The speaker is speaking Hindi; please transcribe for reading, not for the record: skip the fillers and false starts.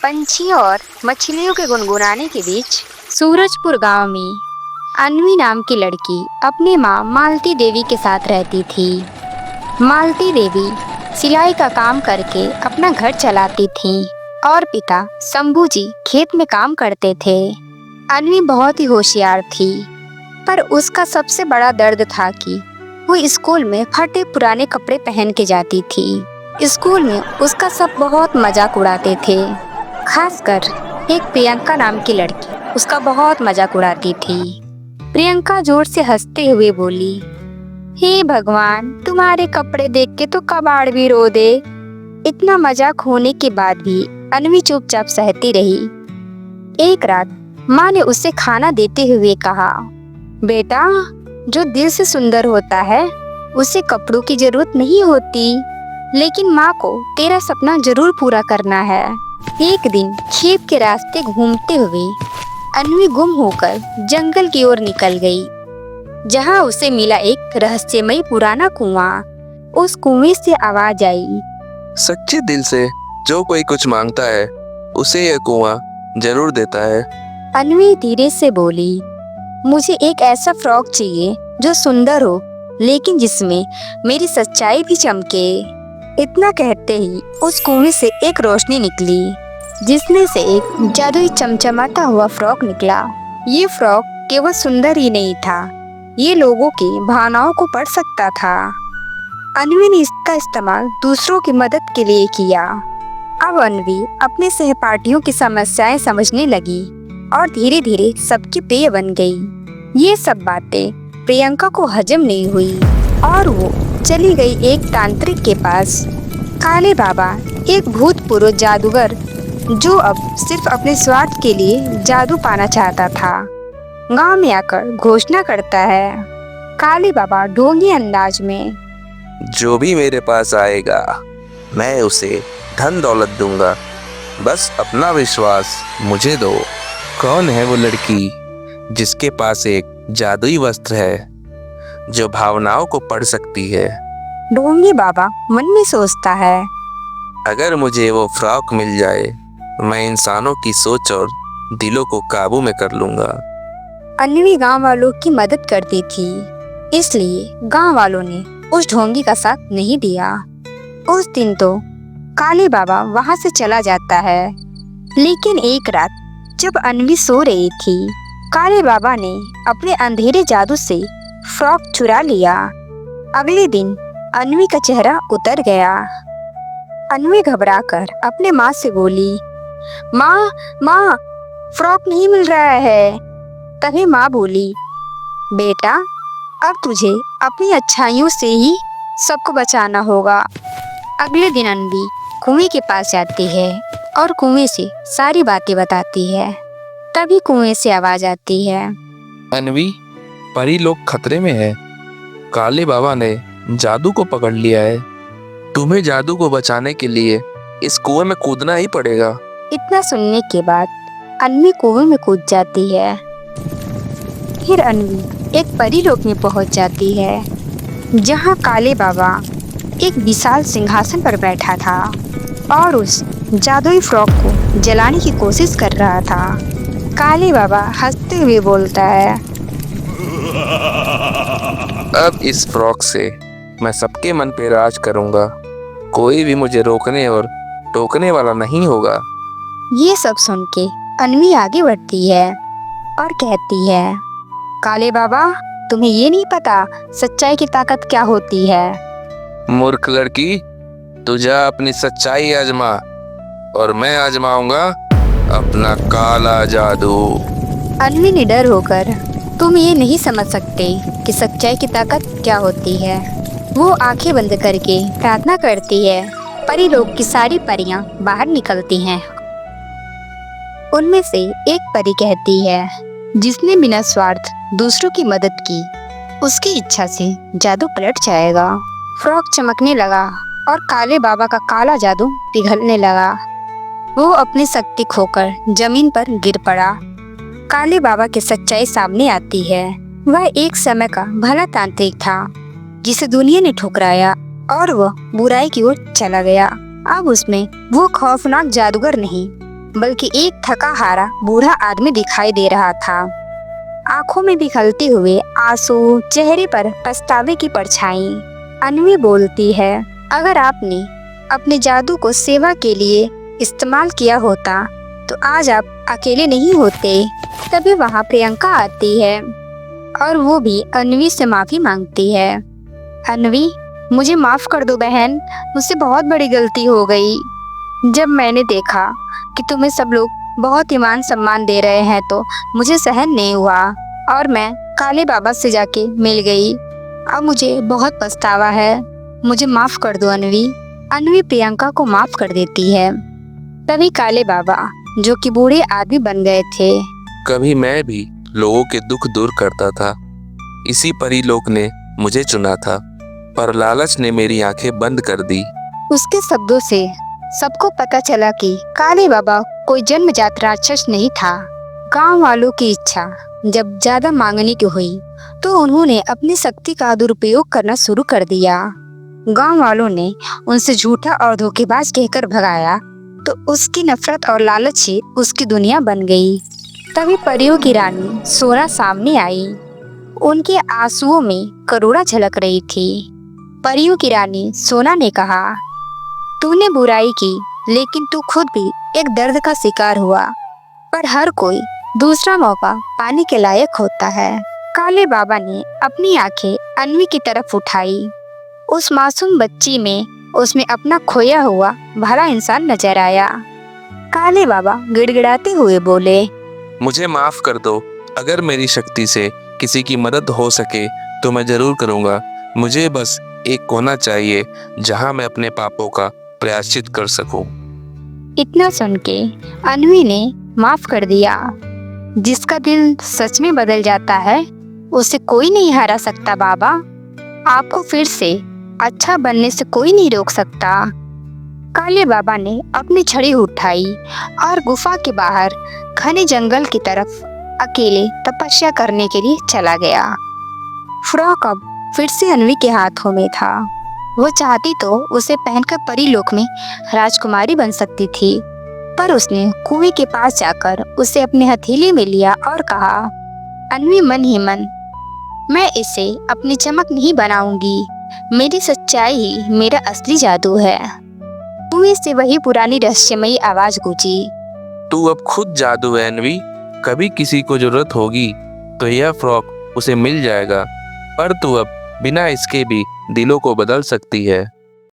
पंछियों और मछलियों के गुनगुनाने के बीच सूरजपुर गांव में अन्वी नाम की लड़की अपनी माँ मालती देवी के साथ रहती थी। मालती देवी सिलाई का काम करके अपना घर चलाती थी और पिता शंभू जी खेत में काम करते थे। अन्वी बहुत ही होशियार थी, पर उसका सबसे बड़ा दर्द था कि वो स्कूल में फटे पुराने कपड़े पहन के जाती थी। स्कूल में उसका सब बहुत मजाक उड़ाते थे, खासकर एक प्रियंका नाम की लड़की उसका बहुत मजाक उड़ाती थी। प्रियंका जोर से हंसते हुए बोली, हे भगवान, तुम्हारे कपड़े देख के तो कबाड़ भी रो दे। इतना मजाक होने के बाद भी अन्वी चुपचाप सहती रही। एक रात माँ ने उसे खाना देते हुए कहा, बेटा, जो दिल से सुंदर होता है उसे कपड़ों की जरूरत नहीं होती, लेकिन माँ को तेरा सपना जरूर पूरा करना है। एक दिन खेत के रास्ते घूमते हुए अन्वी गुम होकर जंगल की ओर निकल गई, जहाँ उसे मिला एक रहस्यमयी पुराना कुआं। उस कुएं से आवाज आई, सच्चे दिल से जो कोई कुछ मांगता है उसे यह कुआं जरूर देता है। अन्वी धीरे से बोली, मुझे एक ऐसा फ्रॉक चाहिए जो सुंदर हो, लेकिन जिसमें मेरी सच्चाई भी चमके। इतना कहते ही उस कुएं से एक रोशनी निकली, जिसमें से एक जादुई चमचमाता हुआ फ्रॉक निकला। ये फ्रॉक केवल सुंदर ही नहीं था, ये लोगों की भावनाओं को पढ़ सकता था। अन्वी ने इसका इस्तेमाल दूसरों की मदद के लिए किया। अब अन्वी अपने सहपाठियों की समस्याएं समझने लगी और धीरे धीरे सबकी प्रिय बन गई। ये सब बातें प्रियंका को हजम नहीं हुई और वो चली गई एक तांत्रिक के पास। काले बाबा एक भूतपूर्व जादूगर जो अब सिर्फ अपने स्वार्थ के लिए जादू पाना चाहता था, गांव में आकर घोषणा करता है, काले बाबा ढोंगी अंदाज में, जो भी मेरे पास आएगा मैं उसे धन दौलत दूंगा, बस अपना विश्वास मुझे दो। कौन है वो लड़की जिसके पास एक जादुई वस्त्र है जो भावनाओं को पढ़ सकती है? ढोंगी बाबा मन में सोचता है, अगर मुझे वो फ्रॉक मिल जाए मैं इंसानों की सोच और दिलों को काबू में कर लूंगा। अन्वी गांव वालों की मदद करती थी, इसलिए गांव वालों ने उस ढोंगी का साथ नहीं दिया। उस दिन तो काले बाबा वहां से चला जाता है, लेकिन एक रात जब अन्वी सो रही थी, काले बाबा ने अपने अंधेरे जादू से फ्रॉक चुरा लिया। अगले दिन अन्वी का चेहरा उतर गया। अन्वी घबराकर अपने माँ से बोली, माँ माँ, फ्रॉक नहीं मिल रहा है। तभी माँ बोली, बेटा, अब तुझे अपनी अच्छाइयों से ही सबको बचाना होगा। अगले दिन अन्वी कुएं के पास जाती है और कुएं से सारी बातें बताती है। तभी कुएं से आवाज आती है, अन्वी, परी लोग खतरे में है। काले बाबा ने जादू को पकड़ लिया है। तुम्हें जादू को बचाने के लिए इस कुएं में कूदना ही पड़ेगा। इतना सुनने के बाद अन्वी कुएं में कूद जाती है। फिर अन्वी एक परी लोक में पहुंच जाती है, जहां काले बाबा एक विशाल सिंहासन पर बैठा था और उस जादुई फ्रॉक को जलाने की कोशिश कर रहा था। काले बाबा हंसते हुए बोलता है, अब इस फ्रॉक से मैं सबके मन पे राज करूंगा। कोई भी मुझे रोकने और टोकने वाला नहीं होगा। ये सब सुन के अन्वी आगे बढ़ती है और कहती है, काले बाबा, तुम्हें ये नहीं पता सच्चाई की ताकत क्या होती है? मूर्ख लड़की, तू जा अपनी सच्चाई आजमा और मैं आजमाऊंगा अपना काला जादू। अन्वी निडर होकर, तुम ये नहीं समझ सकते कि सच्चाई की ताकत क्या होती है। वो आंखें बंद करके प्रार्थना करती है। परी लोग की सारी परियां बाहर निकलती हैं। उनमें से एक परी कहती है, जिसने बिना स्वार्थ दूसरों की मदद की, उसकी इच्छा से जादू पलट जाएगा। फ्रॉक चमकने लगा और काले बाबा का काला जादू पिघलने लगा। वो अपनी शक्ति खोकर जमीन पर गिर पड़ा। काले बाबा की सच्चाई सामने आती है। वह एक समय का भला तांत्रिक था, जिसे दुनिया ने ठुकराया और वह बुराई की ओर चला गया। अब उसमें वो खौफनाक जादूगर नहीं, बल्कि एक थका हारा बूढ़ा आदमी दिखाई दे रहा था। आंखों में बिखरते हुए आंसू, चेहरे पर पछतावे की परछाई। अन्वी बोलती है, अगर आपने अपने जादू को सेवा के लिए इस्तेमाल किया होता तो आज आप अकेले नहीं होते। तभी वहाँ प्रियंका आती है और वो भी अन्वी से माफी मांगती है। अन्वी, मुझे माफ कर दो बहन, मुझसे बहुत बड़ी गलती हो गई। जब मैंने देखा कि तुम्हें सब लोग बहुत ईमान सम्मान दे रहे हैं तो मुझे सहन नहीं हुआ और मैं काले बाबा से जाके मिल गई। अब मुझे बहुत पछतावा है, मुझे माफ कर दो अन्वी। अन्वी प्रियंका को माफ कर देती है। तभी काले बाबा, जो कि बूढ़े आदमी बन गए थे, कभी मैं भी लोगों के दुख दूर करता था। इसी परी लोक ने मुझे चुना था, पर लालच ने मेरी आंखें बंद कर दी। उसके शब्दों से सबको पता चला कि काले बाबा कोई जन्मजात राक्षस नहीं था। गांव वालों की इच्छा जब ज्यादा मांगने की हुई तो उन्होंने अपनी शक्ति का दुरुपयोग करना शुरू कर दिया। गांव वालों ने उनसे झूठा और धोखेबाज कहकर भगाया तो उसकी नफरत और लालच से उसकी दुनिया बन गई। तभी परियों की रानी सोना सामने आई। उनके आंसुओं में करुणा झलक रही थी। परियों की रानी सोना ने कहा, तूने बुराई की, लेकिन तू खुद भी एक दर्द का शिकार हुआ। पर हर कोई दूसरा मौका पाने के लायक होता है। काले बाबा ने अपनी आंखें अन्वी की तरफ उठाई। उस मासूम बच्ची में उसमें अपना खोया हुआ भला इंसान नजर आया। काले बाबा गिड़गिड़ाते हुए बोले, मुझे माफ कर दो। अगर मेरी शक्ति से किसी की मदद हो सके तो मैं जरूर करूँगा। मुझे बस एक कोना चाहिए जहाँ मैं अपने पापों का प्रायश्चित कर सकूं। इतना सुन के अन्वी ने माफ कर दिया। जिसका दिल सच में बदल जाता है उसे कोई नहीं हरा सकता बाबा। आपको फिर से अच्छा बनने से कोई नहीं रोक सकता। काले बाबा ने अपनी छड़ी उठाई और गुफा के बाहर घने जंगल की तरफ अकेले तपस्या करने के लिए चला गया। फ्रॉक अब फिर से अन्वी के हाथों में था। वो चाहती तो उसे पहनकर परी लोक में राजकुमारी बन सकती थी, पर उसने कुएं के पास जाकर उसे अपने हथेली में लिया और कहा, अन्वी मन ही मन, मैं इसे अपनी चमक नहीं बनाऊंगी। मेरी सच्चाई ही मेरा असली जादू है। कुएं से वही पुरानी रहस्यमयी आवाज गूंजी, तू अब खुद जादू है अन्वी। कभी किसी को जरूरत होगी तो यह फ्रॉक उसे मिल जाएगा, पर तू अब बिना इसके भी दिलों को बदल सकती है।